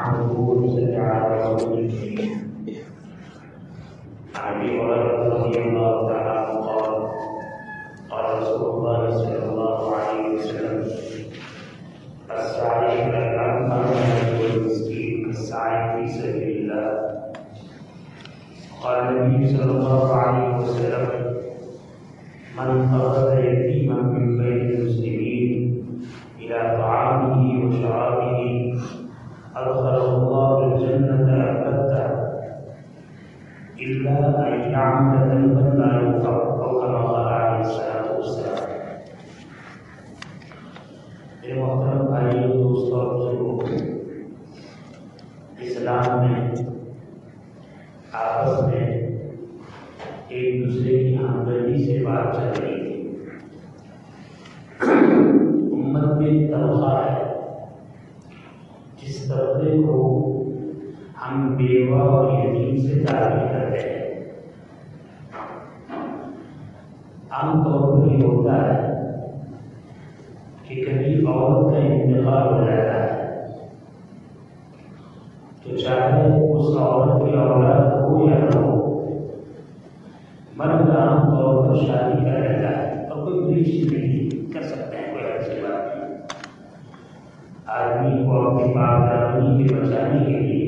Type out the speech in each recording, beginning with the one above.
نحمده ونصلي على رسوله الكريم. عن ابي هريره رضي الله تعالى عنه قال قال رسول الله صلى الله عليه وسلم السعي الى الأعمى والمسكين كالسعي في سبيل الله. قال النبي صلى الله عليه وسلم من أخذ يتيما من بين المسلمين إلى طعامه وشرابه أدخله الله الجنة البتة إلا أن يعمل ذنبا لا يغفر أو كما قال عليه الصلاة والسلام. میرے محترم بھائیوں دوستوں اور بزرگوں، اسلام میں آپس میں ایک دوسرے کی ہمدردی سے بات چل رہی ہے. امت میں طبقہ ہے جس طبقے کو ہم بیوہ اور یتیم سے تعلق کرتے ہیں. عام طور پر یہ ہوتا ہے کہ کبھی عورت کا انتقال ہو جاتا ہے تو چاہے اس عورت کی اولاد ہو یا نہ ہو، مرد عام طور پر شادی کر لیتا ہے اور کوئی بری چیز نہیں کر سکتے ہیں، کوئی ایسی بات نہیں. آدمی کو اپنی باپ دادی کے بچانے کے لیے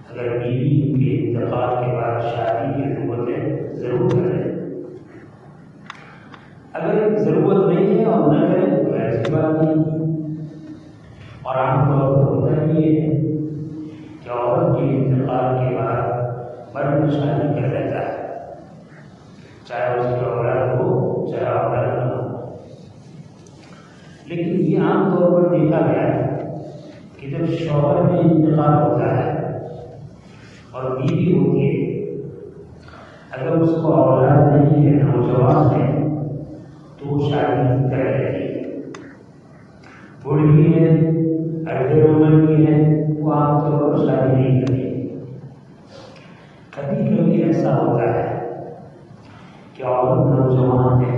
اگر بیوی کے انتقال کے بعد شادی کی ضرورت ہے ضرور کرے. اگر ضرورت نہیں ہے اور نہ کرے تو ایسی بات نہیں. اور عام طور پر ہوتا بھی یہ ہے کہ عورت کے انتقال کے بعد مرد شادی کر لیتا ہے، چاہے اس کی اولاد ہو چاہے اولاد نہ ہو. لیکن یہ عام طور پر دیکھا گیا ہے کہ جب شوہر میں انتقال ہوتا ہے اور بیوی ہوتی ہے، اگر اس کو اولاد نہیں ہے، نوجوان ہے، تو وہ شادی کر لیتی ہے. بوڑھی ہے، اربے عمر کی ہے، وہ عام طور پر شادی نہیں کرتی. کبھی کبھی ایسا ہوتا ہے کہ عورت نوجوان ہے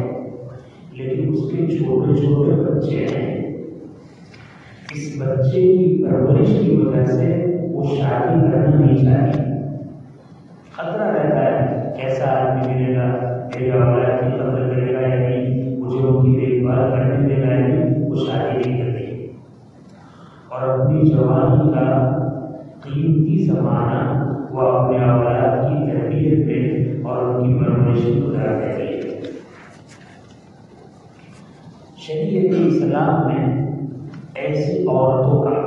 لیکن اس کے چھوٹے چھوٹے بچے ہیں. اس بچے کی پرورش کی وجہ سے وہ شادی کرنا نہیں چاہتی. خطرہ رہتا ہے کیسا آدمی ملے گا، میری اولاد کی قدر کرے گا یا نہیں، مجھے ان کی دیکھ بھال کرنے دے گا یا نہیں. وہ شادی نہیں کرتی اور اپنی جوانی کا قیمتی زمانہ وہ اپنے اولاد کی تربیت میں اور ان کی پرورش میں گزار دیتی ہے. شریعت اسلام میں ایسی عورتوں کا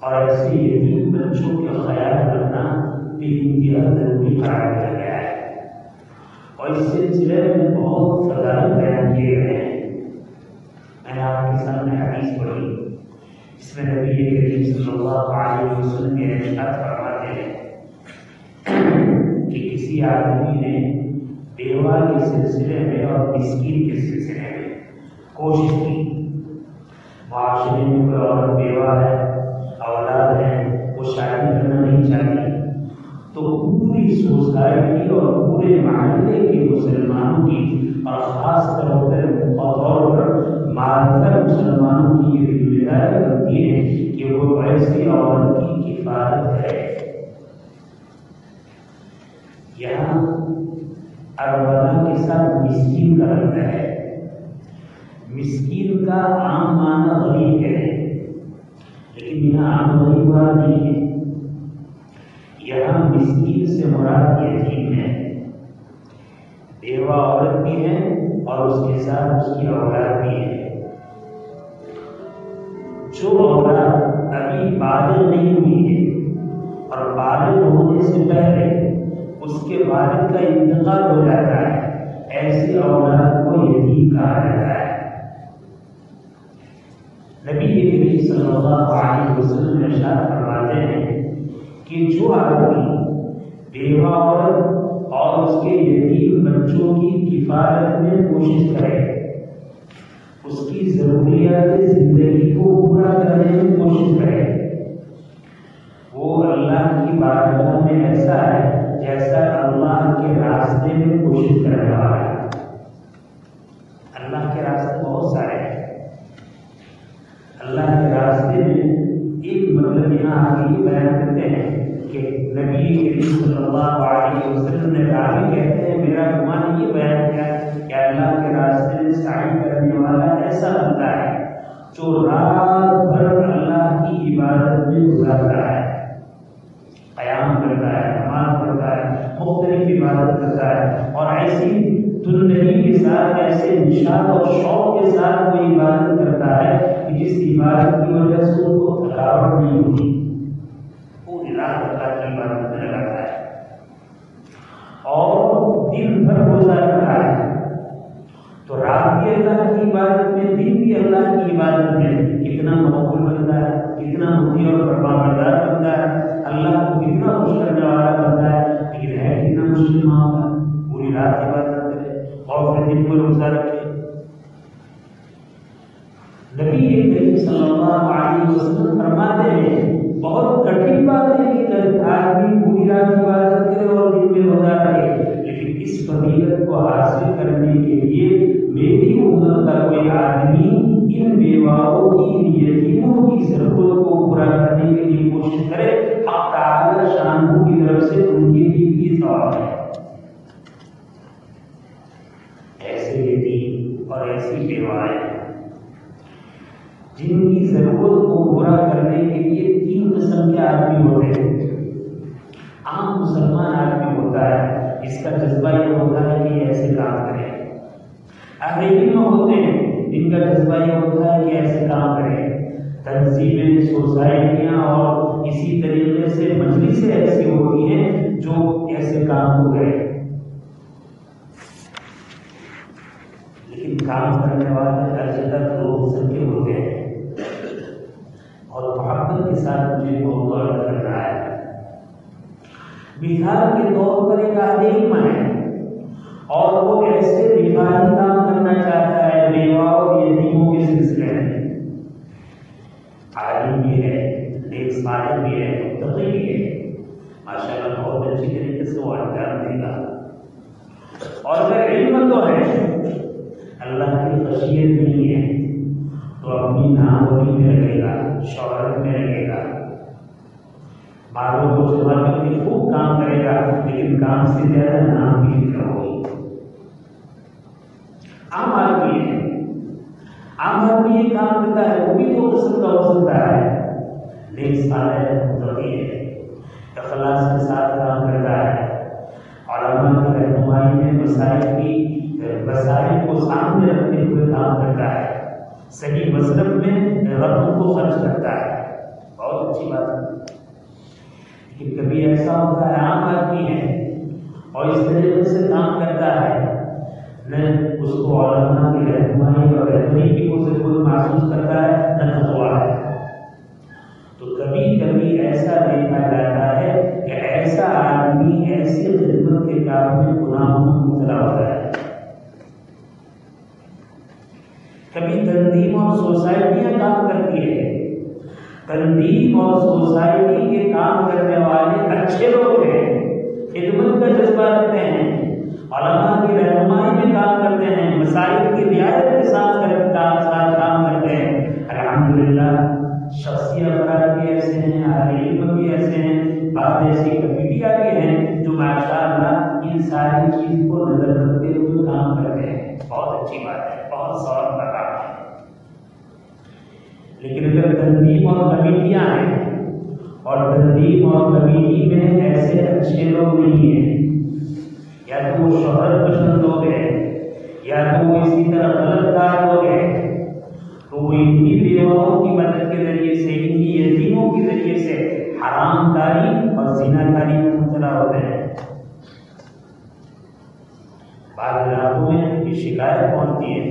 اور ایسے یتیم بچوں کا خیال رکھنا بے انتہا ضروری قرار دیا گیا ہے اور اس سلسلے میں بہت فضائل بیان کیے گئے ہیں. میں نے آپ کے سامنے حدیث پڑھی، اس میں نبی کریم صلی اللہ علیہ وسلم کے ارشاد فرماتے ہیں کہ کسی آدمی نے بیوہ کے سلسلے میں اور مسکین کے سلسلے میں کوشش کی. معاشرے میں کوئی عورت بیوہ ہے، اولاد ہے، وہ شادی کرنا نہیں چاہتی، تو پوری سوسائٹی اور پورے محلے کے مسلمانوں کی اور خاص طور پر معذر مسلمانوں کی یہ ذمہ داری بنتی ہے کہ وہ ایسی عورت کی کفالت کرے. یہاں اربلا کے ساتھ مسکین کا لفظ ہے. مسکین کا عام معنی غریب ہے، لیکن یہاں عام غریب نہیں ہے. یہاں مسکین سے مراد یتیم ہے، بیوہ عورت بھی ہے اور اس کے ساتھ اس کی اولاد بھی ہے. جو اولاد ابھی بالغ نہیں ہوئی ہے اور بالغ ہونے سے پہلے اس کے والد کا انتقال ہو جاتا ہے، ایسی اولاد کو یتیم کہا جاتا ہے. نبی کریم صلی اللہ علیہ وسلم ارشاد فرماتے ہیں کہ جو آدمی بیوہ عورت اور اس کے یتیم بچوں کی کفالت میں کوشش کرے، اس کی ضروریات زندگی کو پورا کرنے میں کوشش کرے، وہ اللہ کی بارگاہ میں ایسا ہے جیسا اللہ کے راستے میں کوشش کرنے والا ہے. اللہ کے راستے بہت سارے ہیں. اللہ کے راستے میں ایک مطلب حضرت یہاں آگے بیان کرتے ہیں کہ نبی کریم صلی اللہ علیہ وسلم نے آگے کہتے ہیں میرا گمان یہ بیان کیا کہ اللہ کے راستے میں سعی کرنے والا ایسا بندہ ہے جو رات بھر اللہ کی عبادت میں گزارتا ہے، قیام کرتا ہے، نماز پڑھتا ہے، مختلف عبادت کرتا ہے، اور ایسی تندگی کے ساتھ، ایسے نشاط اور شوق کے ساتھ وہ عبادت کرتا ہے کہ جس عبادت کی وجہ سے ان کو تھکاوٹ نہیں ہوتی، پوری رات اللہ کی عبادت میں لگاتا ہے اور دن بھر روزہ رکھتا ہے۔ تو رات بھی اللہ کی عبادت میں، دن بھی اللہ کی عبادت میں، کتنا مقبول بنتا ہے، کتنا مطیع اور فرمانبردار بنتا ہے، اللہ کو کتنا خوش کرنے والا بنتا ہے، لیکن ہے کتنا مشکل معاملہ، پوری رات عبادت کرے اور پھر دن کو روزہ رکھے۔ نبی کریم صلی اللہ علیہ وسلم فرماتے ہیں بہت کٹھن بات ہے کہ آدمی پوری رات عبادت کرے اور دن میں روزہ رکھے، لیکن اس فضیلت کو حاصل کرنے کے لیے میری امت کا کوئی آدمی ان بیواؤں کی، ان یتیموں کی ضرورت کو پورا کرنے کے لیے کوشش کرے، حق تعالی شانہ کی طرف سے ان کے لیے بھی ثواب ہے۔ ایسے یتیم اور ایسی بیوائیں جن کی ضرورت کو پورا کرنے کے لیے تین قسم کے آدمی ہوتے ہیں۔ عام مسلمان آدمی ہوتا ہے، اس کا جذبہ یہ ہوتا ہے کہ ایسے کام کرے۔ اہل علم ہوتے ہیں، جن کا جذبہ یہ ہوتا ہے کہ ایسے کام کرے۔ تنظیمیں، سوسائٹیاں اور اسی طریقے سے مجلسیں ایسی ہوتی ہیں جو ایسے کام کو کرے، لیکن کام کرنے والے ہر جگہ دو قسم کے ہوتے ہیں۔ اور محبت کے ساتھ مجھے موضوع کرنا ہے۔ مثال کے طور پر ایک آدمی علم ہے اور وہ ایسے دفاعی کام کرنا چاہتا ہے بیوہ اور یتیموں کے سلسلے میں۔ عالم بھی ہے، نیک صالح بھی ہے، متقی بھی ہے، ماشاءاللہ بہت اچھی طریقے سے وہ انجام دے گا۔ اور اگر علم تو ہے، اللہ کی خشیت نہیں ہے تو اپنی ناموری میں لگے گا، شہرت میں لگے گا، مالوں کو جمع کر کے خوب کام کرے گا، لیکن کام سے زیادہ نام کی فکر ہوگی۔ عام آدمی ہے، عام آدمی یہ کام کرتا ہے، وہ بھی دو قسم کا ہو سکتا ہے، نیک صالح متقی ہے، اخلاص کے ساتھ کام کرتا ہے، علماء کی رہنمائی میں مسائل کو سامنے رکھتے ہوئے کام کرتا ہے، صحیح مذہب میں رقم کو خرچ کرتا ہے، بہت اچھی بات ہے۔ لیکن کبھی ایسا ہوتا ہے عام آدمی ہے اور اس طریقے سے کام کرتا ہے، نہ اس کو علماء کی رہنمائی اور رہبری کی کوئی محسوس کرتا ہے، نہ تقویٰ ہے۔ تو کبھی کبھی ایسا دیکھا جاتا ہے کہ ایسا آدمی ایسی خدمت کے کام میں گناہوں میں مبتلا ہوتا ہے۔ کبھی تنظیم اور سوسائٹیاں کام کرتی ہے، تنظیم اور سوسائٹی کے کام کرنے والے اچھے لوگ ہیں، خدمت کا جذبہ رکھتے ہیں، علماء کی رہنمائی میں کام کرتے ہیں، مسائل کی رعایت کے ساتھ کام کرتے ہیں، الحمدللہ شخصی افراد بھی ایسے ہیں، اہل علم بھی ایسے ہیں، بعض ایسی کمیٹیاں بھی ہیں جو ماشاءاللہ ان ساری چیز کو نظر رکھتے ہوئے کام کرتے ہیں، بہت اچھی بات ہے، بہت ثواب کا کام ہے۔ لیکن اگر تنظیم اور کمیٹیاں ہیں اور تنظیم اور کمیٹی میں ایسے اچھے لوگ نہیں ہیں، یا تو وہ شہرت پسند لوگ ہیں یا تو وہ اسی طرح غلط کار لوگ ہیں، تو وہ انہی بیواؤں کی مدد کے ذریعے سے، انہی یتیموں کے ذریعے سے حرام کاری اور زنا کاری میں مبتلا ہوتے ہیں۔ بعض علاقوں میں یہ شکایت پہنچتی ہے،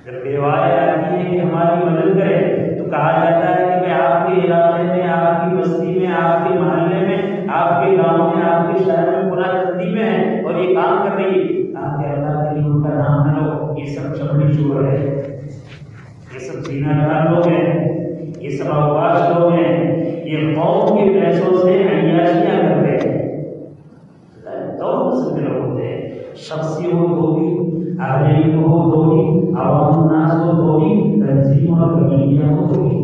جب بیوائیں آتی ہیں کہ ہماری مدد کرے تو کہا جاتا ہے کہ آپ کے علاقے میں، آپ کی بستی میں، آپ کے محلے میں، آپ کے گاؤں میں، آپ کے شہر میں فلاں تنظیمیں ہیں اور یہ کام کر رہی ہے، آپ کے اللہ کے لیے ان کا نام نہ لو، یہ سب چمڑی چور ہے، یہ سب زنا کار لوگ ہیں، یہ سب احباش لوگ ہیں، یہ قوم کے پیسوں سے عیاشیاں کرتے ہیں۔ دو قسم کے لوگ ہوتے ہیں، شخصی ہو تو بھی، اہل علم ہو تو بھی، عوام الناس ہو تو بھی، تنظیم اور کمیٹیاں ہو تو بھی۔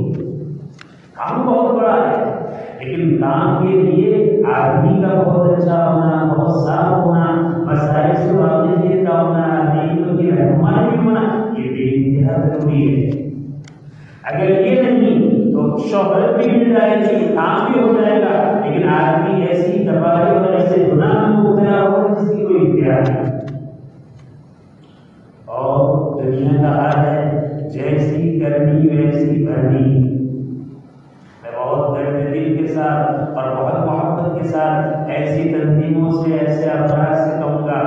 کام بہت بڑا ہے، لیکن کام کے لیے آدمی کا بہت اچھا ہونا، بہت صاف ہونا، مسائل سے واقفیت کا ہونا، حقیقت کی رہنمائی بھی ہونا، یہ بے انتہا ضروری ہے۔ اگر یہ نہیں تو شہرت بھی مل جائے گی، کام بھی ہو جائے گا، لیکن آدمی ایسی تباہی اور ایسے گناہ میں مبتلا ہوگا جس کی کوئی انتہا نہیں۔ اور دنیا کا حال ہے جیسی کرنی ویسی بھرنی۔ میں بہت درد دل کے ساتھ اور بہت محبت کے ساتھ ایسی تنظیموں سے، ایسے افراد سے کہوں گا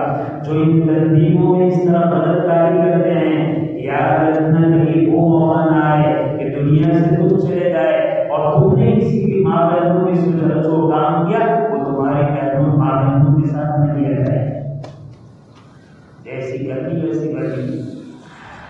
جو ان تنظیموں میں اس طرح غلط کاری کرتے ہیں، یاد رکھنا کہیں وہ موقع نہ آئے کہ دنیا سے تم چلے جائے اور تم نے کسی کی ماں بہنوں میں جو کام کیا وہ تمہاری بہنوں ماں بہنوں کے ساتھ نہ کیا جائے۔ جیسی کرنی ویسی بھرنی۔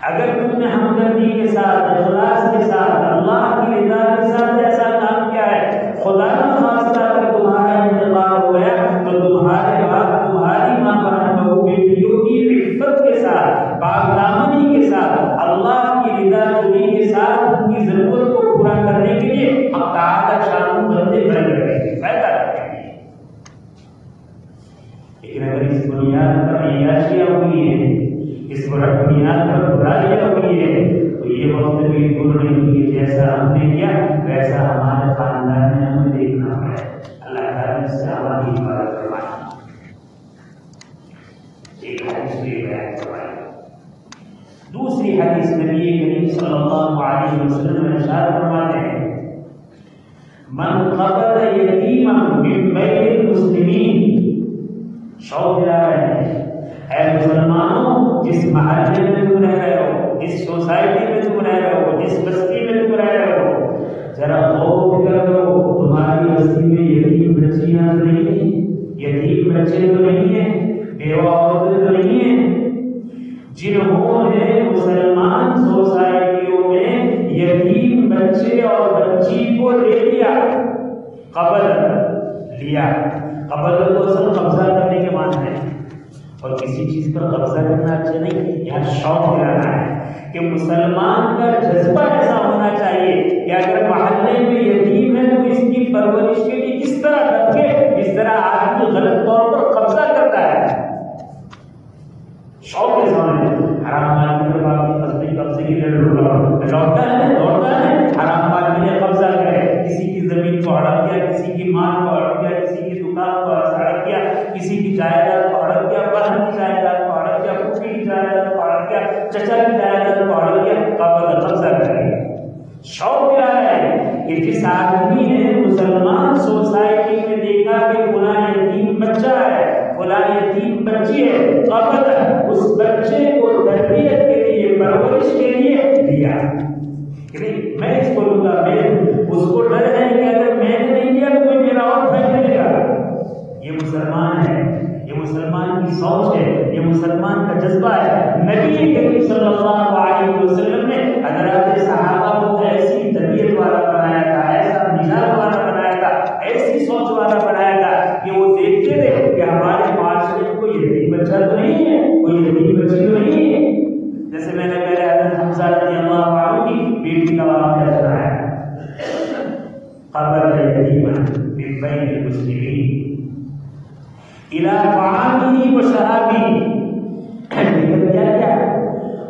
اگر تم نے ہمدردی کے ساتھ، اخلاص کے ساتھ، اللہ کی رضا کے ساتھ ایسا کام کیا ہے، خدا نہ خواستہ اگر تمہارا انتقال ہو گیا تو تمہارے بعد تمہاری ماں بہن بہو بیٹیوں کی عفت کے ساتھ، پاک دامنی کے ساتھ، اللہ کی رضا جوئی کے ساتھ ان کی ضرورت کو پورا کرنے کے لیے ہم تعالیٰ شان بندے بھر کریں گے، پیدا کریں گے۔ لیکن اگر اس بنیاد پر عیاشیاں ہوئی ہیں، اس بنیاد پر برائیاں ہوئی ہیں، تو یہ وقت بھی دور نہیں کہ جیسا ہم نے کیا ویسا ہمارے خاندان میں ہمیں دیکھنا پڑے۔ اللہ تعالیٰ اس سے ہماری حفاظت فرمائے۔ ایک حدیث بھی بیان کروائی۔ دوسری حدیث نبی کریم صلی اللہ علیہ وسلم ارشاد فرماتے ہیں، من قبض یتیما من بین المسلمین، شوق دلا رہے ہیں اے مسلمانوں، جس محلے میں تم رہ رہے ہو، جس سوسائٹی میں تم رہ رہے ہو، جس بستی میں تم رہ رہے ہو، ذرا غور و فکر کرو تمہاری بستی میں یتیم بچیاں تو نہیں ہیں، یتیم بچے تو نہیں ہیں، بیوہ عورتیں تو نہیں ہیں، جنہوں نے مسلمان سوسائٹیوں میں یتیم بچے اور بچی کو لے لیا، قبض لیا۔ قبض تو اصل قبضہ کرنے کے معنی ہے، اور کسی چیز پر قبضہ کرنا اچھا نہیں، یہاں شوق دلانا ہے کہ مسلمان کا جذبہ ایسا ہونا چاہیے کہ اگر محلے میں یتیم ہے تو اس کی پرورش کے لیے کس طرح رکھے، جس طرح آدمی غلط طور پر قبضہ کرتا ہے۔ شوق کے سامنے حرام مال کے بعد قبضے کی لوٹتا ہے حرام مال میں قبضہ کرے، کسی کی زمین کو ہڑپ کیا، کسی کی مال کو ہڑپ کیا، کسی کی دکان کو ہڑپ کیا، کسی کی جائیداد کو ہڑپ کیا، بہن کی جائیداد کو ہڑپ کیا، پھوپھی کی جائیداد کو ہڑپ کیا، چچا کی جائیداد کو ہڑپ کیا، قبضہ کرے۔ شوق کیا ہے کہ جس آدمی نے مسلمان سوسائٹی میں دیکھا کہ فلاں یتیم بچہ ہے، فلاں یتیم بچی ہے، قبض اس بچے کو تربیت کے لیے، پرورش کے لیے دیا کہ نہیں میں اس کو لوں گا، میں اس کو ڈر ہے کہ اگر میں نے نہیں دیا تو کوئی میرا اور بھائی دے گا۔ یہ مسلمان ہے، یہ مسلمان کی سوچ ہے، یہ مسلمان کا جذبہ ہے۔ نبی کریم صلی اللہ علیہ وسلم نے حضرات صحابہ کو ایسی تربیت والا بنایا تھا، ایسا مزاج والا بنایا تھا، ایسی سوچ والا بنایا تھا کہ وہ دیکھتے تھے کہ ہمارے معاشرے میں کوئی یتیم بچہ تو نہیں ہے، کوئی یتیم بچی تو نہیں ہے۔ جیسے میں نے پہلے حضرت حمزہ رضی اللہ عنہ کی بیٹی کا واقعہ سنایا، قبض یتیما من بین المسلمین الی طعامہ و شرابہ، کیا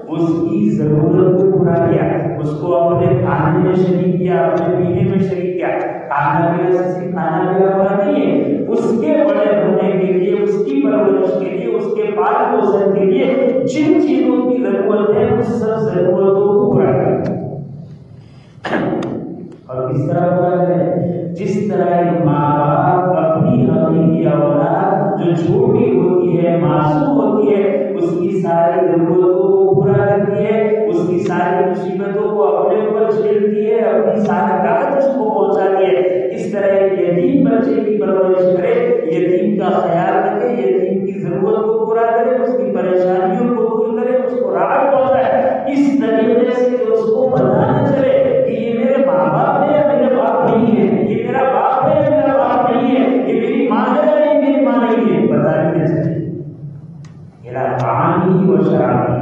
اس کی ضرورت کو پورا کیا، اس کو اپنے کھانے میں شریک کیا، اپنے پینے میں شریک کیا۔ کھانا پینا پورا نہیں ہے، اس کے بڑے ہونے کے لیے، اس کی پرورش کے لیے، اس کے پال پوشن کے لیے جن چیزوں کی ضرورت ہے اس سب ضرورتوں کو پورا کریں۔ اور کس طرح پورا کریں؟ جس طرح ایک ماں باپ اپنی حقیقی اولاد جو چھوٹی ہوتی ہے، معصوم ہوتی ہے، اس کی ساری ضرورتوں کو پورا کرتی ہے، اس کی ساری مصیبتوں کو اپنے اوپر جھیلتی ہے، اپنی ساری راحت اس کو پہنچاتی ہے، اس طرح ایک یتیم بچے کی پرورش کرے، یتیم کا خیال رکھے، یتیم کی ضرورت کو پورا کرے، اس کی پریشانیوں کو دور کرے، اس کو راحت پہنچائے، اس طریقے سے اس کو پتہ نہ چلے کہ یہ میرے ماں باپ ہے یا میرے باپ نہیں ہے، یہ میرا باپ ہے یا میرا باپ نہیں ہے، یہ میری ماں ہے یا یہ میری ماں نہیں ہے، پتہ نہیں چلے۔ میرا طعامہ و شرابہ،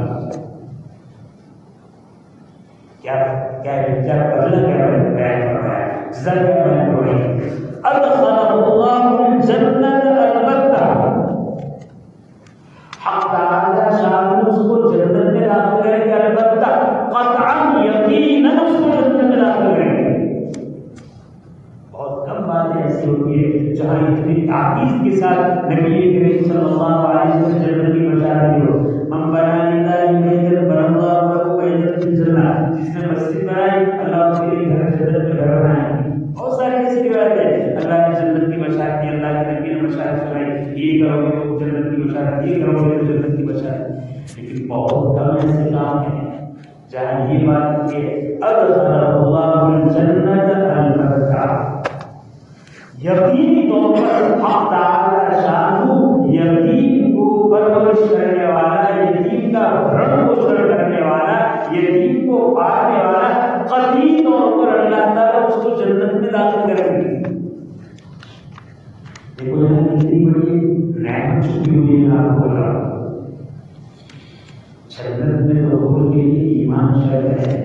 کیا بیان کر رہا ہے؟ جگہ میں ہوئی ادخل اللہ الجنہ البتہ حق تعالی شان اس کو جنت میں داخل کریں گے البتہ قطعا یقینا اس کو جنت میں داخل کریں گے. بہت کم باتیں ایسی ہوتی ہے جہاں اتنی تاکید کے ساتھ نبی کریم صلی اللہ علیہ وسلم جنت کی بشارت دی ہو. من بنا للہ بیتا بنا اللہ له بیتا فی الجنہ, جس نے مسجد بنائی اللہ اس کے لیے گھر جنت میں گھر بنائے. بہت ساری ایسی روایت ہے اللہ نے جنت کی بشارت دی, اللہ کے نبی نے بشارت سنائی, یہ کرو گے تو جنت کی بشارت, یہ کرو گے تو جنت کی بشارت. لیکن بہت کم ایسے کام ہیں جہاں یہ بات کہ ادخل اللہ الجنہ البتہ, یقینی طور پر حق تعالی شانہ یتیم کو پرورش کرنے والا, یتیم کا بھرن پوشن کرنے والا, یتیم کو پالنے والا, قطعی طور پر اللہ تعالیٰ اس کو جنت میں داخل کریں گے. دیکھو یہاں کتنی بڑی نعمت چھپی ہوئی ہے. آپ کو بول رہا ہوں جنت میں دخول کے لیے ایمان شرط ہے.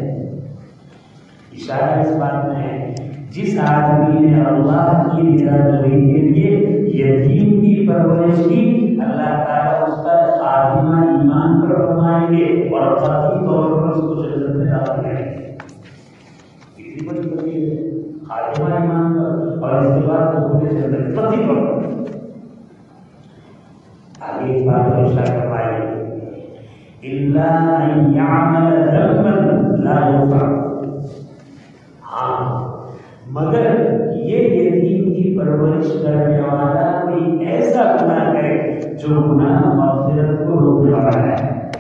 اشارہ اس بات میں ہے جس آدمی نے اللہ کی رضا جوئی کے لیے یتیم کی پرورش کی, اللہ تعالیٰ اس کا خاتمہ ایمان پر فرمائیں گے اور قطعی طور پر اس کو جنت میں داخل کریں گے. کتنی بڑی بڑی ہے خاتمہ ایمان پر, اور اس کے بعد دخول جنت قطعی طور پر. آگے ایک بات اور اشارہ فرمائے الا ان یعمل ذنبا لا یغفر. ہاں مگر یہ یتیم کی پرورش کرنے والا کوئی ایسا گناہ کرے جو گناہ مغفرت کو روکنے والا ہے,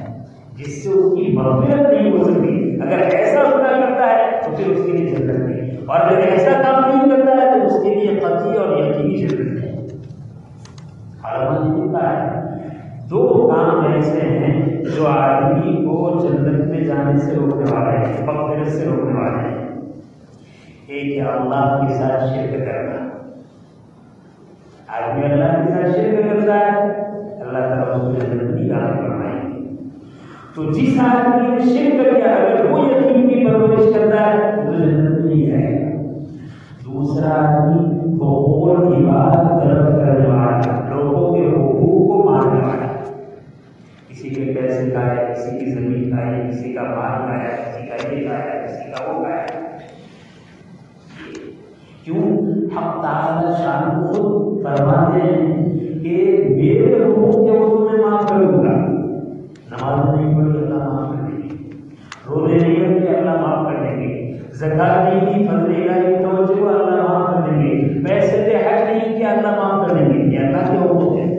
جس سے اس کی مغفرت نہیں ہو سکتی. اگر ایسا گناہ کرتا ہے تو پھر اس کے لیے جنت نہیں, اور اگر ایسا کام نہیں کرتا ہے تو اس کے لیے قطعی اور یقینی جنت نہیں. علماء نے لکھا ہے دو کام ایسے ہیں جو آدمی کو جنت میں جانے سے روکنے والے ہیں, مغفرت سے روکنے والے ہیں. ایک ہے اللہ کے ساتھ شرک کرنا. آدمی اللہ کے ساتھ شرک کرتا ہے, اللہ تعالیٰ اس کو جنت نہیں داخل فرمائیں گے. تو جس آدمی نے شرک کیا اگر وہ یتیم کی پرورش کرتا ہے تو جنت نہیں جائے گا. دوسرا آدمی حقوق کی بات طلب کرنے والا, لوگوں کے حقوق کو ماننے والا, کسی کے پیسے کا ہے, کسی کی زمین کا ہے, کسی کا مال کا ہے, کسی کا یہ کا ہے, کسی کا وہ کا ہے. کیوں؟ حق تعالی شان خود فرماتے ہیں کہ میرے حقوق کے وہ تمہیں معاف کروں گا. نماز نہیں پڑھی اللہ معاف کر دیں گے, روزے نہیں رکھے اللہ معاف کر دیں گے, زکات نہیں دی فضل الہی توجہ اللہ معاف کر دیں گے, پیسے سے حج نہیں کیا اللہ معاف کر دیں گے. یہ اللہ کے حقوق ہیں.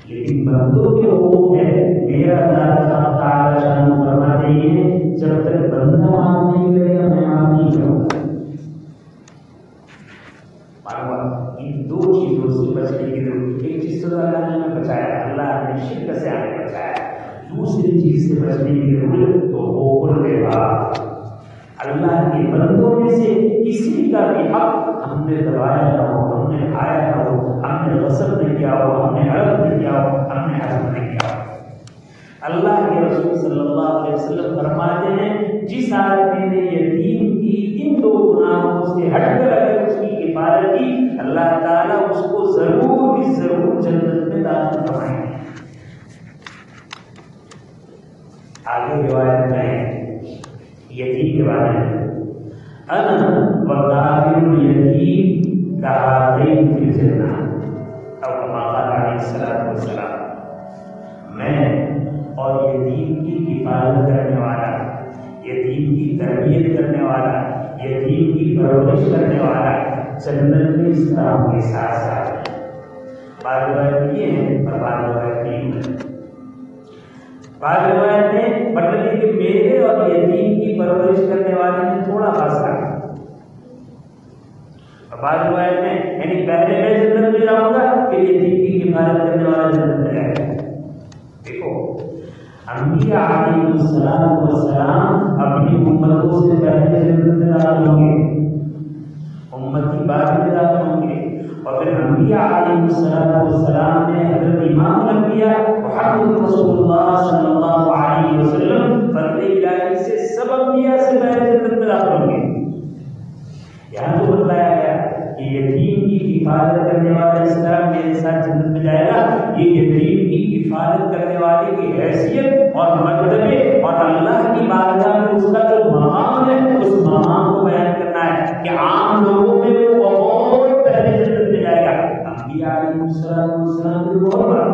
لیکن بندوں کے حقوق ہے میرا ذات تعالی شان فرماتے ہیں جب تک بندہ معاف نہیں کرے گا میں معاف نہیں کروں گا. ان دو چیزوں سے بچنے کی ضرورت ہے. ایک چیز تو اللہ نے ہمیں بچایا, اللہ نے شرک سے ہمیں بچایا. دوسری چیز سے بچنے کی ضرورت تو حقوق العباد, اللہ کے بندوں میں سے کسی کا بھی حق ہم نے دبایا نہ ہو, ہم نے کھایا نہ ہو, ہم نے غصب نہیں کیا ہو, ہم نے حرف نہیں کیا ہو, ہم نے حرف نہیں کیا ہو. اللہ کے رسول صلی اللہ علیہ وسلم فرماتے ہیں جس آدمی نے یتیم کی ان دو گناہوں سے ہٹ کر اگر اس کی حفاظت کی اللہ تعالیٰ اس کو ضرور بھی ضرور جنت میں داخل فرمائیں گے. آگے روایت میں یتیم کے بارے میں انا وکافر الیتیم کہاتین فی الجنہ او کما قال علیہ الصلوۃ والسلام. میں اور یتیم کی حفاظت کرنے والا, یتیم کی تربیت کرنے والا, یتیم کی پرورش کرنے والا جنت میں اس طرح کے ساتھ ساتھ. بعض روایت یہ ہے اور بعض روایت نہیں ہے. بعض روایت میں مطلب یہ کہ میرے اور یتیم کی پرورش کرنے والے میں تھوڑا فاصلہ, اور بعض روایت میں یعنی پہلے میں جنت میں جاؤں گا پھر یتیم کی حفاظت کرنے والا جنت میں جائے گا. دیکھو انبیاء علیہ السلام اپنی امتوں سے پہلے جنت میں داخل ہوں گے, امتی بعد میں داخل ہوں گے, اور پھر انبیاء علیہ السلام نے حضرت امام الانبیاء محمد رسول اللہ صلی اللہ علیہ وسلم فضل الہی سے سب انبیاء سے پہلے جنت میں داخل ہوں گے. یہاں تو بتایا گیا کہ یتیم کی حفاظت کرنے والا اسلام میرے ساتھ جنت میں جائے گا. یہ یتیم کی حفاظت کرنے والے کی حیثیت اور مرتبے اور اللہ کی بارگاہ میں اس کا جو مقام ہے اس مقام کو بیان کرنا ہے کہ عام لوگوں میں وہ بہت پہلے جنت میں جائے گا. انبیاء علیہ السلام کے بہت بڑا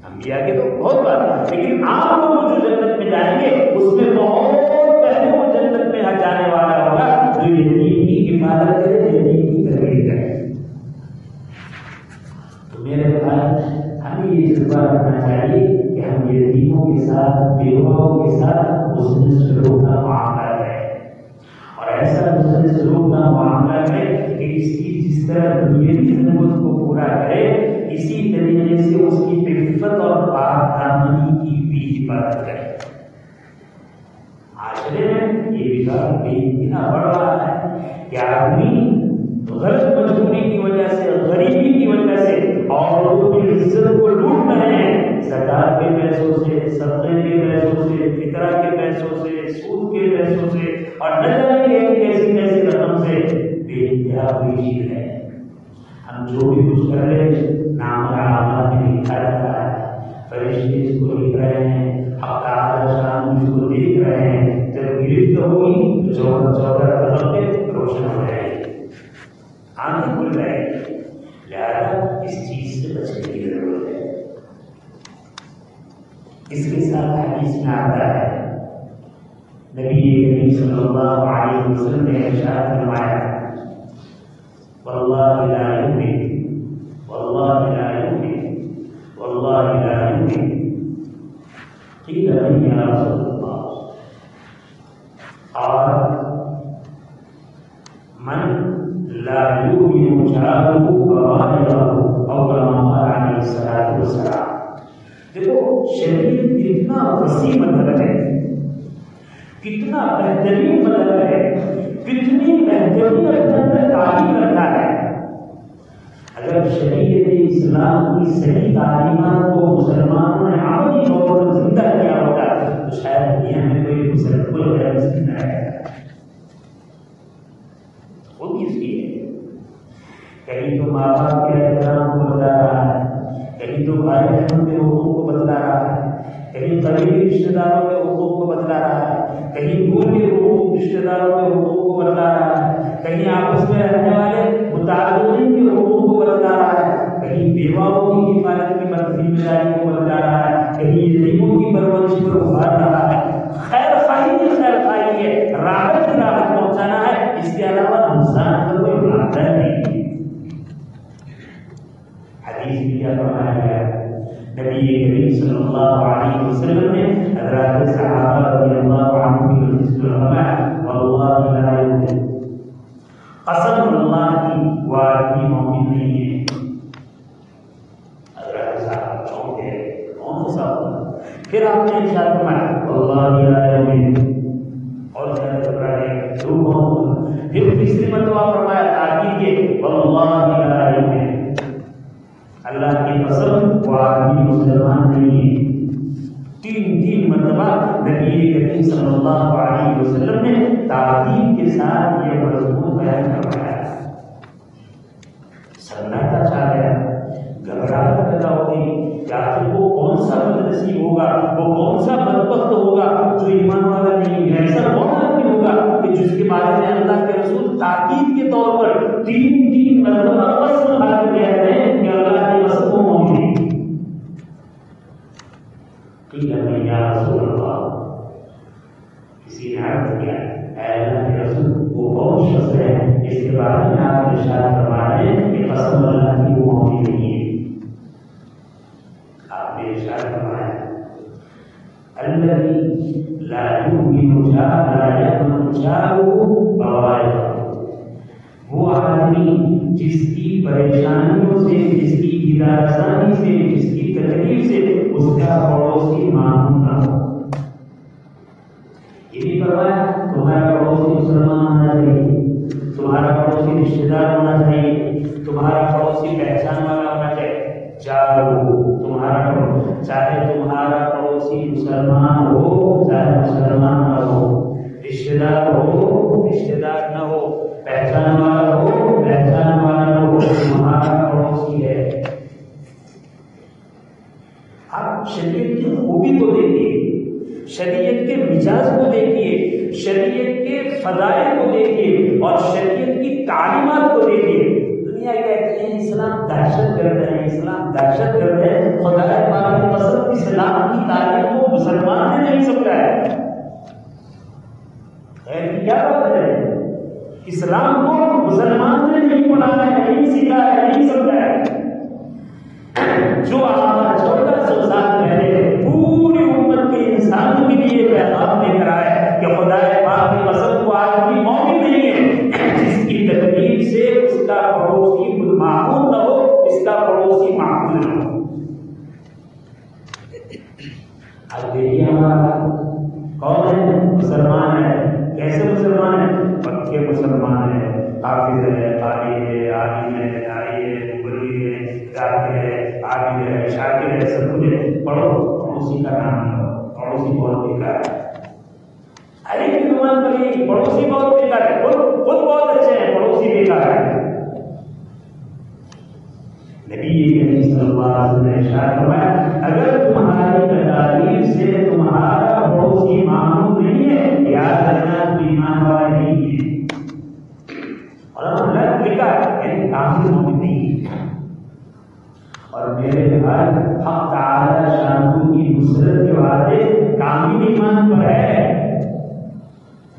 انبیاء کے تو بہت بڑا لیکن عام لوگ جو جنت میں جائیں گے اس میں بہت پہلے وہ جنت میں جانے والا ہوگا جو یتیم کی حفاظت کرے یتیم کی تربیت کرے. تو میرے بھائی ہمیں یہ جذبہ رکھنا چاہیے کہ ہم یتیموں کے ساتھ بیواؤں کے ساتھ حسن سلوک کا معاملہ کریں اور ایسا حسن سلوک کا معاملہ کریں کہ اس کی جس طرح دنیاوی ضرورت کو پورا کرے اسی طریقے سے اس کی عفت اور پاک دامنی کی بھی حفاظت کرے. معاشرے میں یہ بگاڑ بے انتہا بڑھ رہا ہے کہ آدمی غلط مجبوری کی وجہ سے غریبی کی وجہ سے عورتوں کی عزت کو لوٹ رہے ہیں. زکات کے پیسوں سے صدقے کے پیسوں سے فطرہ کے پیسوں سے سود کے پیسوں سے اور نہ جانے کیسی کیسی رقم سے بے انتہا ہوئی چیز ہے. ہم جو بھی کچھ کر رہے ہیں نام اعمال میں لکھا جا رہا ہے. فرشتے اس کو لکھ رہے ہیں حق تعالی شان اس کو دیکھ رہے ہیں. جب گرفت ہوگی تو چوکر چوکر قدم پہ روشن ہو جائے گی آنکھ کھل جائے گی. لہٰذا اس چیز سے بچنے کی ضرورت ہے. اس کے ساتھ حدیث میں آتا ہے نبی کریم صلی اللہ علیہ وسلم نے ارشاد فرمایا واللہ لا یؤمن واللہ لا یؤمن واللہ لا یؤمن قیل من یا رسول اللہ اور من لا یؤمن جارہ ووالدہ او کما قال علیہ الصلوۃ والسلام. دیکھو شریعت کتنا وسیع مطلب ہے کتنا بہترین مطلب ہے کتنی بہترین اپنے اندر تعلیم رکھا ہے. اگر شریعت اسلام کی صحیح تعلیمات کو مسلمانوں نے عملی طور پر زندہ کیا ہوتا تو شاید دنیا میں کوئی مسلمان غیر مسلم نہ رہے. وہ بھی اس لیے کہیں تو ماں باپ کے احترام کو بتا رہا ہے کہیں تو بھائی بہنوں کے حقوق کو بتلا رہا ہے کہیں قریبی رشتے داروں کے حقوق کو بتلا رہا ہے کہیں دور کے حقوق رشتے داروں کے حقوق کو بتلا رہا ہے کہیں آپس میں رہنے والے متعلقین کے حقوق کو بتلا رہا ہے کہیں بیواؤں کی حفاظت کی ذمہ داری کو بتلا رہا ہے کہیں یتیموں کی پرورش پر ابھار رہا ہے. خیر خواہی ہے راحت کی راحت پہنچانا ہے. اس کے علاوہ انسان کا کوئی مادہ نہیں. حدیث میں کیا فرمایا گیا نبی کریم صلی اللہ علیہ وسلم نے حضرات صحابہ رضی اللہ عنہم کی مجلس میں فرمایا واللہ لا یؤمن قسم اللہ کی وہ آدمی مومن نہیں ہے. حضرات صحابہ چونک گئے کون سا ہوگا. پھر آپ نے ارشاد فرمایا واللہ لا یؤمن اور گھبرانے پھر تیسری مرتبہ فرمایا تاکید کے واللہ لا یؤمن اللہ کی قسم وہ آدمی مسلمان نہیں ہے. تین مرتبہ نبی کریم صلی اللہ علیہ وسلم نے تاکید کے ساتھ یہ مضمون بیان کروایا. سناٹا چھا گیا گھبراہٹ پیدا ہو گئی کہ آخر وہ کون سا بدنصیب ہوگا وہ کون سا بدبخت ہوگا جو ایمان والا نہیں ہے. ایسا کون آدمی ہوگا کہ جس کے بارے میں اللہ کے رسول تاکید کے طور پر تین مرتبہ قسم کھا کر کہہ رہے ہیں کہ اللہ کی قسم کو مومن. قیل من یا رسول اللہ کسی نے عرض کیا اے اللہ کے رسول وہ کون شخص ہے جس کے بارے میں آپ ارشاد فرما رہے ہیں کہ قسم اللہ کی وہ مومن نہیں ہے. آپ نے ارشاد فرمایا الذی لا یؤمن جارہ بوالدہ وہ آدمی جس کی پریشانیوں سے جس کی ہدایتانی سے جس کی تکلیف سے اس کا پڑوسی معمون نہ ہو. یہ بھی فرمایا تمہارا پڑوسی مسلمان ہونا چاہیے تمہارا پڑوسی رشتے دار ہونا چاہیے تمہارا پڑوسی پہچان والا ہونا چاہیے. تمہارا چاہے تمہارا پڑوسی مسلمان ہو چاہے مسلمان نہ ہو رشتے دار ہو رشتے دار نہ ہو پہچان پہچان والا ہو تمہارا پڑوسی ہے۔ آپ شریعت کی خوبی کو دیکھیے، شریعت کے مزاج کو دیکھیے، شریعت کے فضائل کو دیکھیے اور شریعت کی تعلیمات کو دیکھیے۔ دنیا کہتی ہے اسلام دہشت گرد ہے، اسلام دہشت گرد ہے۔ خدا پاک نے قسم اسلام کی تعلیم کو مسلمان نے نہیں سمجھا ہے۔ کیا بات ہے؟ اسلام کو مسلمان نے نہیں پڑھایا ہے، نہیں سیکھا ہے، نہیں سمجھا ہے۔ جو آج 1400 سال پہلے پوری امت کے انسانوں کے لیے پیغام لے کر آئے کہ خدا پاک کی قسم کو آج بھی مومن نہیں ہے جس کی تکلیف سے اس کا پڑوسی معقول نہ ہو، اس کا پڑوسی معقول نہ ہو۔ آج دیکھیے ہمارا کون ہے؟ مسلمان ہے۔ کیسے مسلمان ہے؟ پکے مسلمان ہے، حافظ ہے، قاری ہے، عالم ہے، داعی ہے، مبلغ ہے، ذاکر ہے، عابد ہے، شاکر ہے، سب کچھ ہے۔ پڑھو، پڑوسی کا نام لو، پڑوسی بہت بیکار ہے۔ ہر ایک کی زبان پر یہ پڑوسی بہت بیکار ہے، خود بہت اچھے ہیں، پڑوسی بیکار ہے۔ نبی کریم صلی اللہ علیہ وسلم نے ارشاد فرمایا اگر تمہاری تکالیف سے تمہارا پڑوسی معمول نہیں ہے، یاد رکھنا تو ایمان والا نہیں ہے۔ اور اللہ لکھا یعنی کامل مومن نہیں ہے۔ اور میرے گھر حق تعالی شانہ کی نصرت کے وعدے کامل ایمان پر ہے،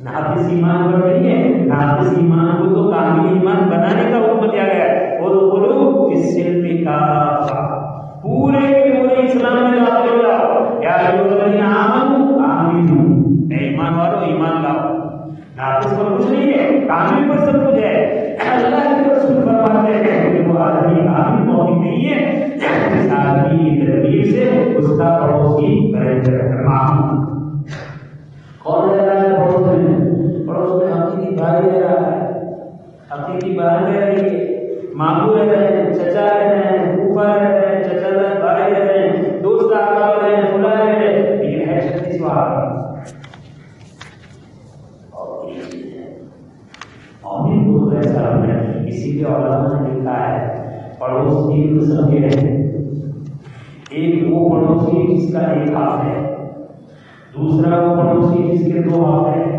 ناقص ایمان پر نہیں ہے۔ ناقص ایمان کو تو کامل ایمان بنانے کا حکم دیا گیا ہے۔ پورے کے پورے اسلام میں داخل ہو جاؤ، یا الذین آمنوا آمنوا، اے ایمان والو ایمان لاؤ۔ ناقص پر کچھ نہیں ہے، کامل پر سب کچھ ہے۔ اللہ کے رسول فرماتے ہیں کہ وہ آدمی کامل مومن نہیں ہے جس آدمی کی تدبیر سے اس کا پڑوسی معمول۔ کون رہ رہا ہے پڑوس میں؟ پڑوس میں حقیقی بھائی رہ رہا ہے، حقیقی بہن رہ رہی ہے، مامو رہ رہے ہیں، چچا رہ رہے ہیں، پھوپھا رہ رہے ہیں، چچا بھائی رہ رہے ہیں، دوست احباب رہ رہے ہیں، فلاں رہ رہے ہیں، لیکن ہے 36 والا۔ مومن کو ایسا ہے، اسی لیے علماء نے لکھا ہے پڑوس تین قسم کے ہیں۔ ایک وہ پڑوسی جس کا ایک ہاتھ ہے، دوسرا وہ پڑوسی جس کے 2 ہاتھ ہیں،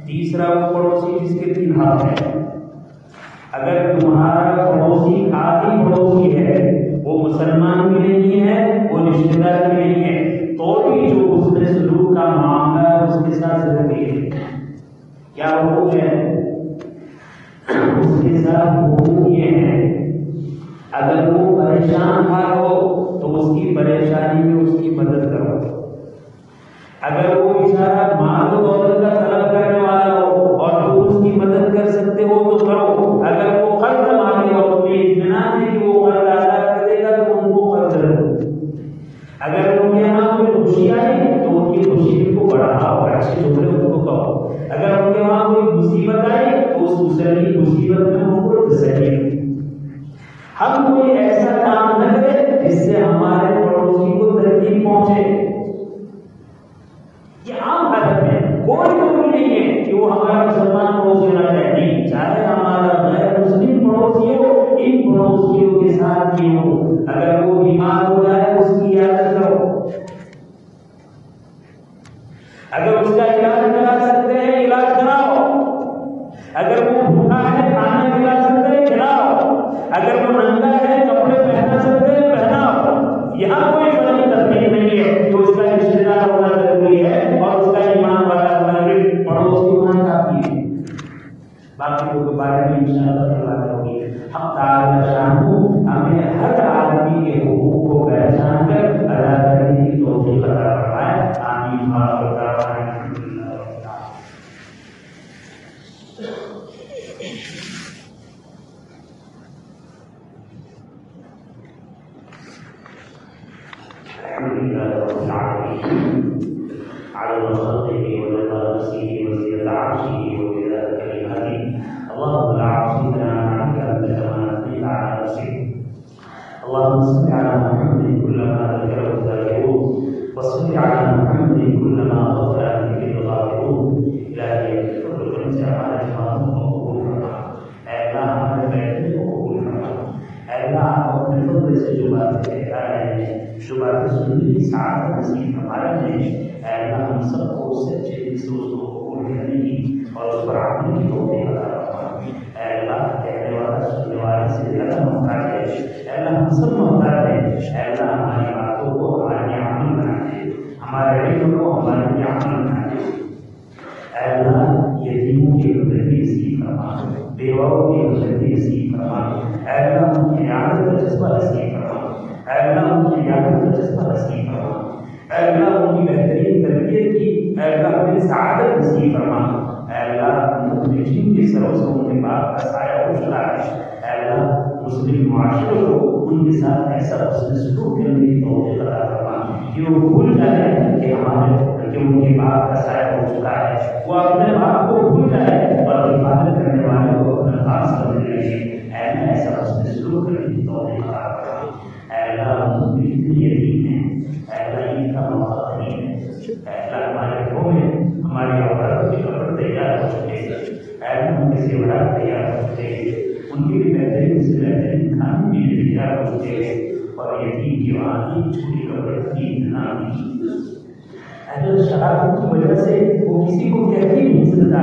تیسرا وہ پڑوسی جس کے 3 ہاتھ ہیں۔ اگر تمہارا پڑوسی خالی پڑوسی ہے، وہ مسلمان بھی نہیں ہے، وہ رشتہ دار بھی نہیں ہے، تو بھی جو اس نے سلوک کا معاملہ ہے اس کے ساتھ ضروری ہے۔ کیا حقوق ہے؟ اس کے ساتھ حقوق یہ ہے اگر وہ پریشان حال ہو تو اس کی پریشانی میں اس کی مدد کرو۔ اگر وہ بیچارہ مال و دولت کا طلب کرنے والا ہو اور تم اس کی مدد کر سکتے ہو تو کرو۔ اگر وہ قرض مانگے اور تمہیں اطمینان ہے کہ وہ قرض ادا کر دے گا تو ان کو قرض دو۔ اگر ان کے یہاں کوئی خوشی آئی تو ان کی خوشی کو بڑھاؤ، اچھے جملے ان کو کہو۔ اگر ان کے وہاں کوئی مصیبت آئی تو اس مسئلے مصیبت میں ان کو تسلی دو۔ ہم کوئی ایسا کام نہ کریں جس سے ہمارے پڑوسی کو تکلیف پہنچے۔ یہ عام حالت میں کوئی ضروری نہیں ہے کہ وہ ہمارا مسلمان پڑوسی ہونا چاہیے، چاہے ہمارا غیر مسلم پڑوسی ہو، ان پڑوسیوں کے ساتھ بھی ہو۔ اگر وہ بیمار ہو جائے اس کی عیادت کرو، اگر اس کا علاج کرا سکتے ہیں علاج کراؤ، اگر وہ بھوکا ہے کھانا کھلا سکتے ہیں کھلاؤ، اگر وہ ننگا ہے کپڑے پہنا سکتے ہیں پہناؤ۔ یہاں کوئی بڑی تکلیف نہیں ہے تو اس کا رشتے دار ہونا ضروری ہے اور اس کا ایمان والا ہونا ضروری، پڑوسی ہونا کافی ہے۔ باقی لوگوں کے بارے میں انشاءاللہ بات ہوگی۔ حق تعالی شانہ ہمیں ہر آدمی کے حقوق کو پہچان کر ادا کرنے کی توفیق عطا فرمائے، آمین۔ الحمد لله رب العالمين على خلقه ورضا نفسه وزينة عرشه ومداد كلماته اللهم لا عاصم لنا عنك أنت كما أثنيت على نفسك اللهم صل على محمد كلما ذكره الذاكرون وصل على محمد كلما غفر ذكره الغافرون إلهي فضلك أنت على ما هم وقوفنا اللہ آپ اپنے فضل سے جو باتیں کہہ رہے ہیں، جو باتیں سننے کی سعادت نصیب فرما رہے ہیں، اے اللہ ہم سب کو اس سے اچھے دل سے اس کو قبول کرنے کی اور اس پر عمل کی توفیق عطا فرما۔ اے اللہ کہنے والا سننے والے سے زیادہ محتاج ہے، اے اللہ ہم سب محتاج ہیں، اے اللہ ہماری باتوں کو ہمارے عمل بنا دے، ہمارے علم کو ہمارے عمل بنا دے۔ اے اللہ یتیموں کی مدد نصیب فرما، بیواؤں کی مدد نصیب فرما، اے اللہ ان کی عادت کا جذبہ نصیب فرما، اے اللہ ان کی عادت کا جذبہ نصیب فرما، اے اللہ ان کی بہترین تربیت کی، اے اللہ ہمیں سعادت نصیب فرما، اے اللہ مخلصین کے سروں سے ان کے باپ کا سایہ اٹھتا ہے، اے اللہ مسلم معاشرے کو ان کے ساتھ ایسا حسن سلوک کرنے کی توفیق عطا فرما کہ وہ بھول جائے کہ ان کے باپ کا سایہ ہو چکا ہے، وہ اپنے باپ کو بھول جائے اور عبادت کرنے والے کو اپنا خاص سمجھنے لگے۔ اے اللہ ایسا حسن سلوک کرنے کی توفیق عطا فرما۔ اے اللہ ہم اتنی یتیم ہیں، اے اللہ ان کا موقع نہیں ہے، اے اللہ ہمارے گھروں میں ہماری عورتوں کے کپڑے تیار ہو چکے ہیں، اے اللہ ان کے زیورات تیار ہو چکے ہیں، ان کے بھی بہترین سے بہترین کھانے پینے تیار ہو چکے ہیں، اور یتیم کی وہاں کی چھوٹی کپڑے کی انتظام نہیں۔ اگر شرارت کی وجہ سے وہ کسی کو کہتی نہیں سکتا،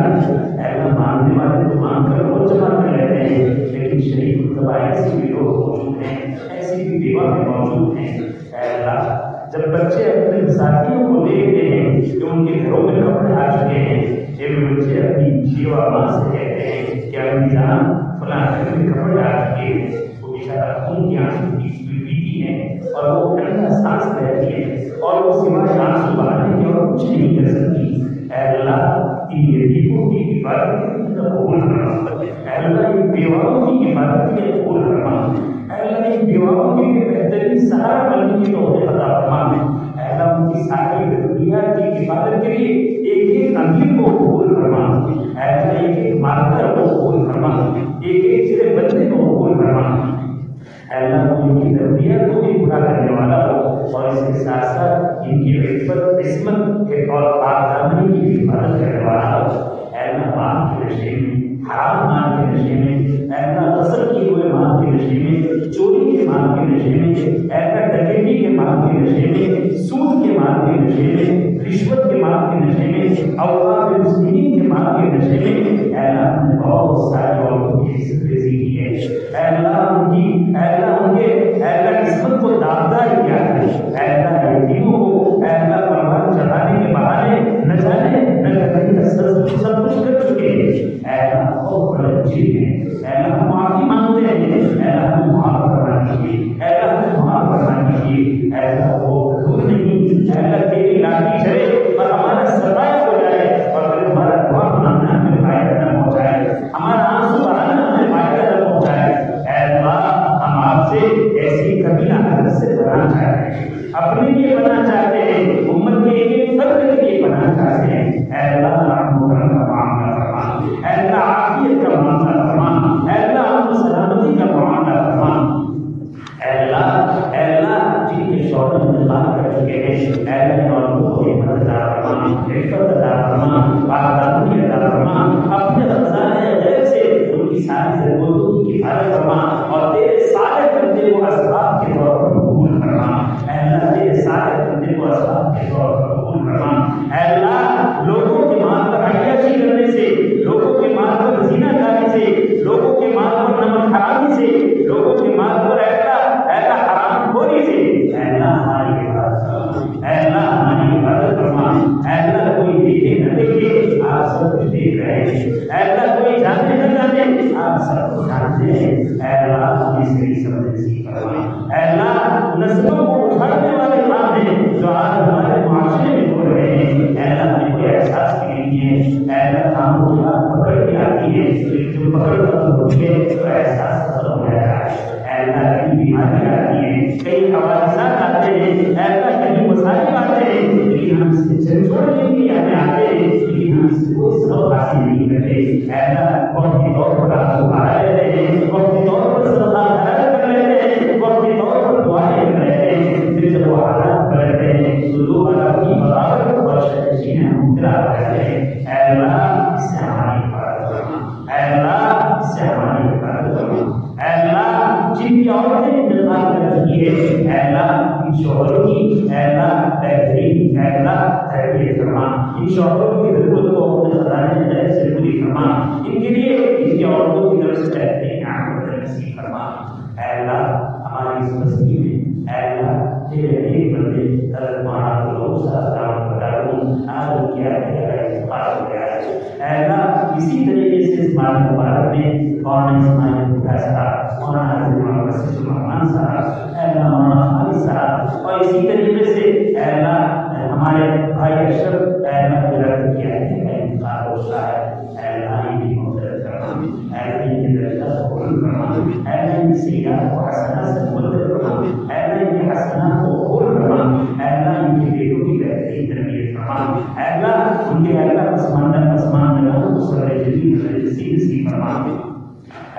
ایسا مانگنے والے تو مانگ کر وہ جمع کر لیتے ہیں، لیکن شریف الطبع ایسی بھی لوگ موجود ہیں، ایسی بھی بیوہ بھی موجود ہیں۔ اے اللہ جب بچے اپنے ساتھیوں کو دیکھتے ہیں کہ ان کے گھروں میں کپڑے آ چکے ہیں، جب بچے اپنی بیوہ ماں سے کہتے ہیں کہ امی جان فلاں گھر میں کپڑے آ چکے ہیں، وہ بیچارہ خون کی آنسو پیتی ہے اور وہ ٹھنڈا سانس لیتی ہے اور وہ سوائے آنسو بہانے کے اور کچھ نہیں کر سکتی۔ اے اللہ ان یتیموں کی عبادت کو قبول فرما، اے اللہ ان بیواؤں کی عبادت کو قبول فرما، اے اللہ ان بیواؤں کے لیے بہترین سہارا بننے کی توفیق عطا فرما، اے اللہ ان کی ساری ضروریات کی حفاظت کے لیے ایک ایک امیر کو قبول فرما، اے اللہ ایک ایک مارکر کو قبول فرما، ایک ایک سرے بندے کو قبول فرما۔ اے اللہ ان کی ضروریات کو بھی پورا کرنے والا ہو اور اس کے ساتھ ساتھ ان کی عفت عصمت اور پاکدامنی کی بھی حفاظت کرنے والا ہو۔ اے اللہ مال کے نشے میں، حرام مال کے نشے میں، اے اللہ غصب کیے ہوئے مال کے نشے میں، چوری کے مال کے نشے میں، اے اللہ ڈکیتی کے مال کے نشے میں، سود کے مال کے نشے میں، رشوت کے مال کے نشے میں، اوقاف مسلمین کے مال کے نشے میں، اے اللہ ہم نے بہت سارے لوگوں کی عزت ریزی کی ہے، اے اللہ ان کی عصمت کو داغدار کیا ہے، اے اللہ یتیموں کو اے اللہ قربان چڑھانے کے بہانے نہ جانے نہ کرنے کا سب کچھ کر چکے ہیں، اے اللہ بہت بڑے جی ہیں، اے اللہ ہم معافی مانگتے ہیں، اے اللہ ہمیں معاف کرنا کیجیے، اے اللہ ہمیں معاف کرنا کیجیے، اے اللہ وہ دور نہیں، اے اللہ تیری لاٹھی چلے اور ہمارا سرمایہ ہو جائے اور پھر ہمارا دعا بنانا ہمیں فائدہ نہ پہنچائے، ہمارا آنسو بہانا ہمیں فائدہ نہ پہنچائے۔ اے اللہ ہم آپ سے ایسی کبھی حالت سے بنانا چاہتے ہیں، اپنے لیے بنانا چاہتے ہیں، امت کے ایک فرد کے لیے بنانا چاہتے ہیں۔ اے اللہ رحم و کرم کا معاملہ فرما، اے اللہ عافیت کا معاملہ فرما، اے اللہ امن سلامتی کا معاملہ فرما، اے اللہ جن کے شوہر انتقال کر چکے ہیں، اے اللہ عورتوں کو حکمت عطا فرما، عفت عطا فرما، پاکدامنی عطا فرما، اپنے خزانہ غیب سے ان کی ساری ضرورتوں کی کفایت فرما اور تیرے سارے بندے کو اسباب کے طور پر قبول فرما، اے اللہ تیرے سارے بندے کو اسباب کے طور پر قبول فرما، اے اللہ لوگوں کے مال پر عیاشی کرنے سے، لوگوں کے مال پر زنا کاری سے، لوگوں کے مال پر نمک حرامی سے، لوگوں کے مال پر ایسا حرام خوری سے، اے اللہ ہماری حفاظت فرما، اے اللہ ہماری حفاظت فرما، اے اللہ کوئی دیکھے نہ دیکھے آپ سب کچھ دیکھ رہے ہیں، اے اللہ کوئی جانتے نہ جانے آپ سب کچھ جانتے ہیں، اے اللہ ہمیں صحیح سمجھ نصیب فرما، اے اللہ نسلوں کو اٹھانے والے کام ہیں جو آج ہمارے معاشرے میں ہو رہے ہیں، اے اللہ ہمیں کوئی احساس بھی نہیں ہے، اے اللہ کام کو پکڑ کے آتی ہے، جو پکڑ ہوتی ہے تو احساس ختم ہو جاتا ہے، اے اللہ کہیں بیماری آتی ہے، کئی حوادثات آتے ہیں، اے اللہ کہیں مسائل آتے ہیں، لیکن ہم سے جھنجھوڑنے کے لیے ہمیں آتے ہیں، لیکن ہم سے کوئی سبب حاصل نہیں کرتے، اے اللہ وقت کے طور پر آپ کو بھارا لیتے ہیں، وقت کے طور پر صدقہ خیرات کر لیتے ہیں، وقت کے طور پر دعائیں کر لیتے ہیں، پھر جب وہ حالات کرتے ہیں تو لوگ اللہ کی بغاوت اور شرکشی میں مبتلا رہتے ہیں، اے اللہ اس سے ہماری حفاظت کرنا، اے اللہ اس سے ہماری حفاظت کرنا، اے اللہ جن کی عورت ہیں اے اللہ ان شوہروں کی اے اللہ بہترین اے اللہ تربیت فرما، ان شوہروں کی ضرورت کو اپنے خزانے خیر سے پوری فرما، ان کے لیے ان کی عورتوں کی طرف سے بہترین عاقبت نصیب فرما اے اللہ ہماری اس بستی میں اے اللہ تیرے نیک بندے حضرت مولانا لوگ صاحب دعوت بداروں آج کیا گیا ہے انتقال ہو گیا ہے اے اللہ اسی طریقے سے اس ماہ مبارک میں مولانا اسماعیل بھٹا صاحب مولانا حضرت وسیع الرحمان صاحب اے اللہ مولانا خالد صاحب اور اسی طریقے سے اے اللہ ہمارے بھائی اشرف اے اللہ تیرا کیا ہے انتقال ہو رہا ہے اے اللہ ان کی مغفرت کرنا اے اللہ ان کے درجات کو بلند کرنا اے اللہ ان کی سیئات کو حسنات سے مبدل کرنا اے اللہ ان کے حسنات کو قبول کرنا اے اللہ ان کے بیٹوں کی بہترین تربیت فرما اے اللہ ان کے اے اللہ پسماندگان کو صبر جمیل نصیب فرما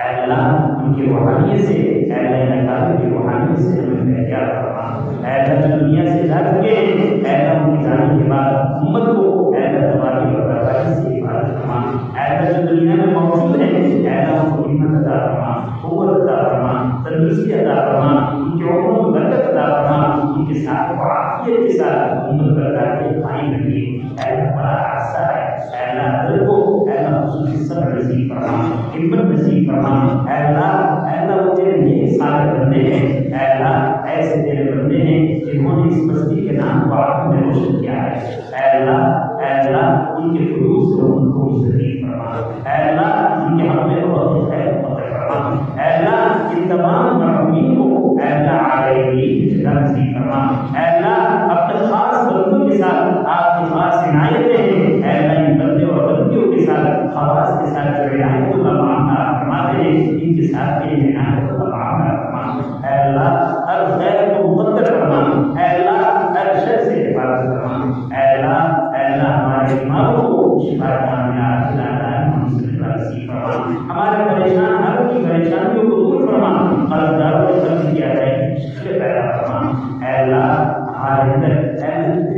اے اللہ ان کی روحانیت سے اے اللہ نقابے کی روحانیت سے ہمیں احتیاط فرما اے اللہ جو دنیا سے جا چکے اے اللہ ان کی جانے کے بعد امت کو اے اللہ تباہی اور بربادی سے حفاظت فرما اے اللہ جو دنیا میں موجود ہیں اے اللہ ان کو ہمت عطا فرما قوت عطا فرما تندرستی عطا فرما ان کے عمروں میں برکت عطا فرما ان کے ساتھ عافیت کے ساتھ امت برداری قائم رکھیے اے اللہ بڑا حادثہ ہے اے اللہ دل کو اے اللہ خصوصی صبر نصیب فرما ہمت نصیب فرما اے اللہ وہ تیرے نیک سارے بندے ہیں اے اللہ ایسے تیرے بندے ہیں جنہوں نے اس بستی کے نام کو آپ میں روشن کیا ہے اے اللہ ان کے فروغ سے ان کو مستقیم فرما اے اللہ ان کے حق میں بہت خیر مقدر فرما اے اللہ ان تمام مرحومین کو اے اللہ علیہ نصیب فرما اے اللہ اپنے خاص بندوں کے ساتھ آپ کی خاص عنایتیں ہیں اے اللہ ان بندے اور بندیوں کے ساتھ خواص کے ساتھ جو عنایتوں کا معاملہ فرماتے ہیں ان کے ساتھ بھی عنایتوں کا معاملہ فرما اے اللہ ہر خیر کو مقدر فرما اے اللہ ہر شر سے حفاظت فرما اے اللہ ہمارے بیماروں کو شفا کامیاب نصیب فرما ہمارے پریشان ہر کی پریشانیوں کو دور فرما قرضداروں کو قرض کیا جائے شکر پیدا فرما اے اللہ ہمارے اندر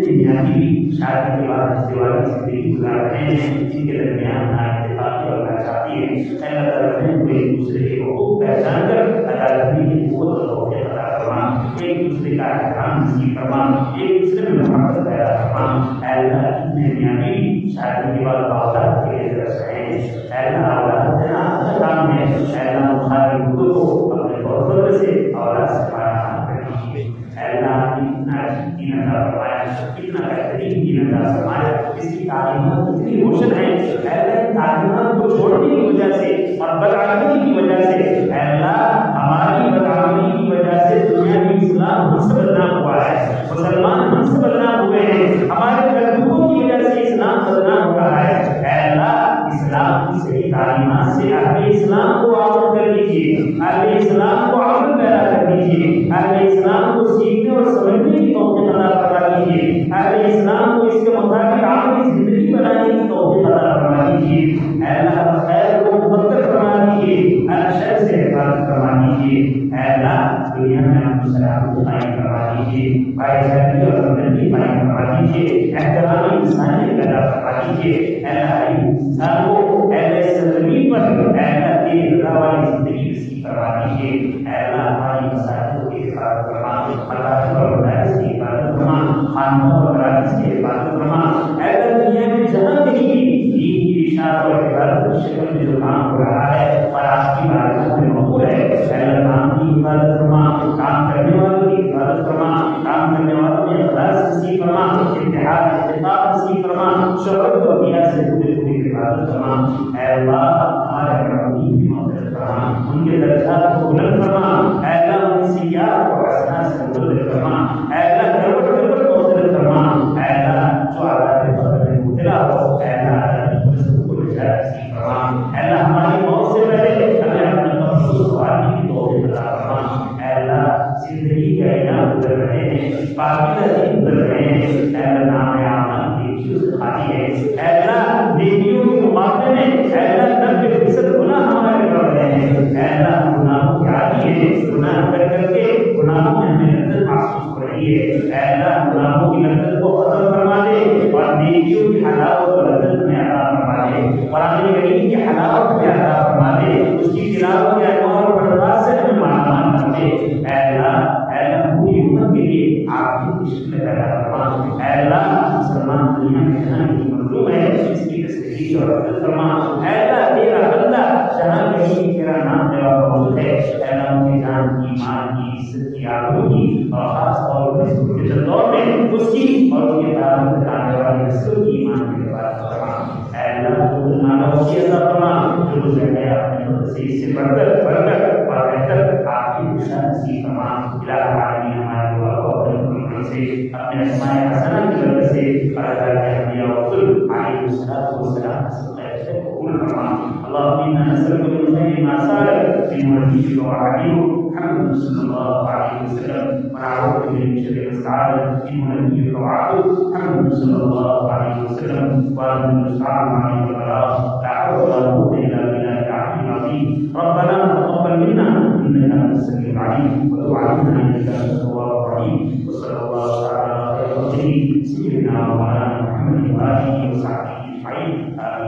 میاں بھی شادی کے بعد دیوالی زندگی گزار رہے ہیں جن کے درمیان نہ اتفاقی اور نہ چاہتی ہے اے اللہ تعالیٰ کو ایک دوسرے کے حقوق پہچان کر ادا کرنے کی قوت اور توفیق عطا فرما ایک دوسرے کا احترام نصیب فرما ایک دوسرے میں محبت پیدا فرما اے اللہ اتنے میاں بھی شادی کے بعد اولاد کے لیے درس رہے ہیں اے اللہ اولاد دینا اپنا کام ہے اے اللہ مخالف مردوں کو اپنے فضل سے اولاد سے فراہم کر دیجیے اے اللہ اتنا دین عطا فرمایا اتنا بہترین دین عطا فرمایا اس کی تعلیمات اتنی روشن ہے اے اللہ ان تعلیمات کو چھوڑنے کی وجہ سے اور بدعملی کی وجہ سے اے اللہ ہماری بدعملی کی وجہ سے دنیا میں اسلام ہم سے بدنام ہوا ہے مسلمان ہم سے بدنام ہوئے ہیں ہمارے تربیتوں کی وجہ سے اسلام بدنام ہو رہا ہے اے اللہ اسلام کی صحیح تعلیمات سے اہل اسلام کو عمل کر دیجیے اہل اسلام کو عمل پیدا کر دیجیے اہل اسلام کو سیکھنے اور سمجھنے کی توفیق عطا فرما دیجیے اہل اسلام کو اس کے مطابق عملی زندگی بنانے کی توفیق عطا فرما دیجیے اے اللہ خیر کو مقدر فرما دیجیے ہر شر سے حفاظت فرما دیجیے اے اللہ دنیا میں آپ کو سلامت قائم کروا دیجیے بھائی چارگی اور ہمدردی قائم کروا دیجیے احترام انسانیت پیدا کروا دیجیے اے اللہ ہر انسان کو اے اللہ اس زمین پر اے اللہ تیری رضا والی زندگی نصیب کروا دیجیے اے اللہ ہماری مساجدوں کی حفاظت فرما مراکز اور مدارس کی حفاظت فرما خانقاہوں اور مراکز کی حفاظت فرما اے اللہ دنیا میں جہاں کہیں دین کی اشاعت اور عبادت کی شکل میں جو کام ہو رہا ہے اور آپ کی بارگاہ میں مقبول ہے اے اللہ کام کی حفاظت فرما کام کرنے والوں کی حفاظت فرما کام کرنے والوں میں اخلاص نصیب فرما اتحاد اتفاق نصیب فرما شہرت و دنیا سے پوری حفاظت فرما اے اللہ ہمارے مرحومین کی مغفرت فرما ان کے درجات کو بلند فرما اے اللہ ان کی سیئات کو حسنات سے مبدل فرما اے اللہ کروٹ مغفرت فرما اے اللہ جو عذاب قبر میں مبتلا ہو اے اللہ اے اللہ ہماری موت سے پہلے ہمیں اپنے مخصوص وعدے کی توفیق عطا فرما اے اللہ زندگی کے ایام گزر رہے ہیں پاکیزہ دن گزر رہے ہیں اے اللہ نام اعمال نیکیوں سے خالی ہے اے اللہ نیکیوں کے مقابلے میں اے اللہ 90% گناہ ہمارے کر رہے ہیں اے اللہ گناہوں کے عادی ہیں گناہ کر کے گناہوں میں ہمیں لذت محسوس ہو رہی ہے اے اللہ گناہوں کی لذت کو ختم فرما دے اور نیکیوں کی حلاوت اور لذت میں عطا فرما دے قرآن کریم کی حلاوت میں عطا فرما دے اس کی تلاوت کے انوار و برکات سے ہمیں مالا مال کر دے اے اللہ کا نام تیرا موجود ہے، اے اللہ ان کی جان کی، مال کی، عزت کی، آبرو کی، اور خاص طور پر اس مشکل دور میں اس کی اور ان کے تعلق سے آنے والی نسل کی ایمان کی حفاظت فرما۔ اے اللہ جو نالوں کی عطا فرما، جو گزر گیا اپنے فضل سے اس سے بڑھ کر اور بہتر آپ کی خوشا نصیب فرما۔ الہ العالمین ہمارے دعا کو اپنے فضل سے، اپنے اسماء حسنہ کی وجہ سے اللہ کے انبیاء و رسول علیہ الصلوۃ والسلام سے قبول فرما۔ اللهم انا نسألك من خير ما سألك من وليك وعليه محمد صلى الله عليه وسلم، ونعوذ بك من شر ما استعاذ من وليك وعبده محمد صلى الله عليه وسلم، ومن المستعان عليه البلاغ، لا حول ولا قوة إلا بالله العلي العظيم. ربنا تقبل منا إنك أنت السميع العليم، وتب علينا إنك أنت التواب الرحيم. وصلى الله تعالى على خير خلقه سيدنا ومولانا محمد وآله وصحبه أجمعين. آمين.